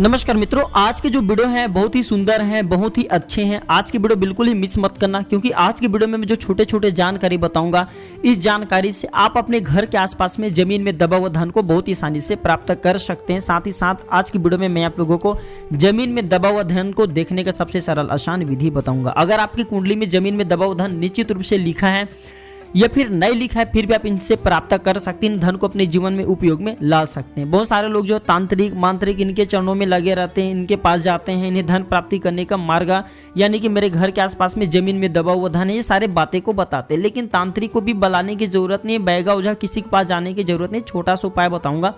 नमस्कार मित्रों, आज के जो वीडियो हैं बहुत ही सुंदर हैं, बहुत ही अच्छे हैं। आज की वीडियो बिल्कुल ही मिस मत करना, क्योंकि आज की वीडियो में मैं जो छोटे छोटे जानकारी बताऊंगा, इस जानकारी से आप अपने घर के आसपास में जमीन में दबा हुआ धन को बहुत ही आसानी से प्राप्त कर सकते हैं। साथ ही साथ आज की वीडियो में मैं आप लोगों को जमीन में दबा हुआ धन को देखने का सबसे सरल आसान विधि बताऊंगा। अगर आपकी कुंडली में जमीन में दबा हुआ धन निश्चित रूप से लिखा है या फिर नहीं लिखा है, फिर भी आप इनसे प्राप्त कर सकते हैं, इन धन को अपने जीवन में उपयोग में ला सकते हैं। बहुत सारे लोग जो तांत्रिक मांत्रिक इनके चरणों में लगे रहते हैं, इनके पास जाते हैं, इन्हें धन प्राप्ति करने का मार्ग यानी कि मेरे घर के आसपास में जमीन में दबा हुआ धन है, ये सारे बातें को बताते हैं। लेकिन तांत्रिक को भी बुलाने की जरूरत नहीं है, बैगा ओझा किसी के पास जाने की जरूरत नहीं। छोटा सा उपाय बताऊंगा।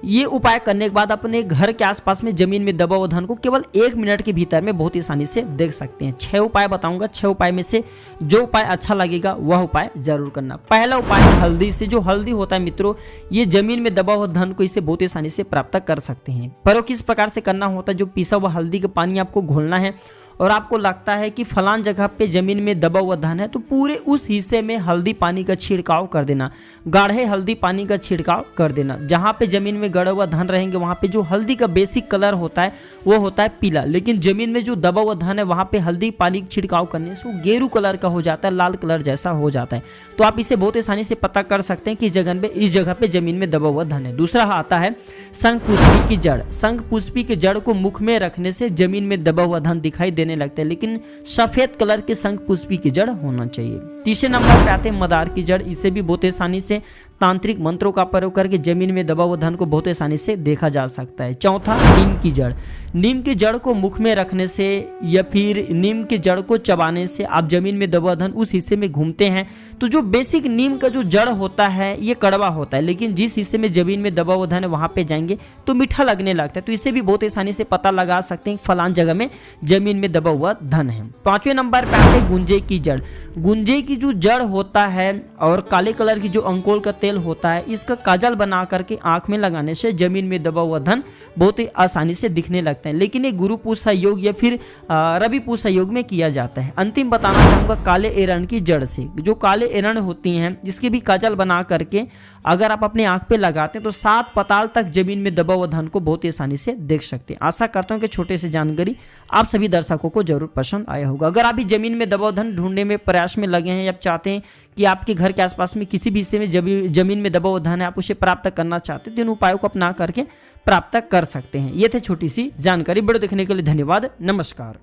ये उपाय करने के बाद अपने घर के आसपास में जमीन में दबा हुआ धन को केवल 1 मिनट के भीतर में बहुत ही आसानी से देख सकते हैं। 6 उपाय बताऊंगा। 6 उपाय में से जो उपाय अच्छा लगेगा वह उपाय जरूर करना। पहला उपाय हल्दी से। जो हल्दी होता है मित्रों, ये जमीन में दबा हुआ धन को इसे बहुत ही आसानी से प्राप्त कर सकते हैं। पर किस प्रकार से करना होता है, जो पिसा हुआ हल्दी का पानी आपको घोलना है और आपको लगता है कि फलान जगह पे जमीन में दबा हुआ धन है, तो पूरे उस हिस्से में हल्दी पानी का छिड़काव कर देना। गाढ़े हल्दी पानी का छिड़काव कर देना। जहाँ पे जमीन में गड़ा हुआ धन रहेंगे वहाँ पे जो हल्दी का बेसिक कलर होता है वो होता है पीला, लेकिन जमीन में जो दबा हुआ धन है वहाँ पे हल्दी पानी छिड़काव करने से वो गेरू कलर का हो जाता है, लाल कलर जैसा हो जाता है। तो आप इसे बहुत आसानी से पता कर सकते हैं कि इस जगह पे जमीन में दबा हुआ धन है। दूसरा आता है शंख पुष्पी की जड़। शंख पुष्पी की जड़ को मुख में रखने से जमीन में दबा हुआ धन दिखाई देने लगता है, लेकिन सफेद कलर के शंख पुष्पी की जड़ होना चाहिए। तीसरे नंबर पे आते हैं मदार की जड़। इसे भी बहुत आसानी से तांत्रिक मंत्रों का प्रयोग करके जमीन में दबा हुआ धन को बहुत आसानी से देखा जा सकता है। चौथा नीम की जड़। नीम की जड़ को मुख में रखने से या फिर नीम की जड़ को चबाने से आप जमीन में दबा हुआ धन उस हिस्से में घूमते हैं, तो जो बेसिक नीम का जो जड़ होता है ये कड़वा होता है, लेकिन जिस हिस्से में जमीन में दबा हुआ धन है वहां पे जाएंगे तो मीठा लगने लगता है। तो इसे भी बहुत आसानी से पता लगा सकते हैं फलान जगह में जमीन में दबा हुआ धन है। 5वें नंबर पे आते हैं गुंजे की जड़। गुंजे की जो जड़ होता है और काले कलर की जो अंकोल का तेल होता है, इसका काजल बना करके आंख में लगाने से जमीन में दबा हुआ धन बहुत ही आसानी से दिखने लगता है, लेकिन ये गुरु पूषा योग या फिर रवि पूषा योग में किया जाता है। अंतिम बताना चाहूंगा काले एरण की जड़ से। जो काले एरण होती हैं इसकी भी काजल बना करके अगर आप अपने आंख पे लगाते हैं तो 7 पताल तक जमीन में दबा हुआ धन को बहुत ही आसानी से देख सकते हैं। आशा करता हूं कि छोटे से जानकारी आप सभी दर्शकों को जरूर पसंद आया होगा। अगर आप भी जमीन में दबा हुआ धन ढूंढने में प्रयास में लगे हैं या आप चाहते हैं कि आपके घर के आसपास में किसी भी हिस्से में जमीन में दबा हुआ धन है, आप उसे प्राप्त करना चाहते हैं, तो इन उपायों को अपना करके प्राप्त कर सकते हैं। ये थे छोटी सी जानकारी। वीडियो देखने के लिए धन्यवाद। नमस्कार।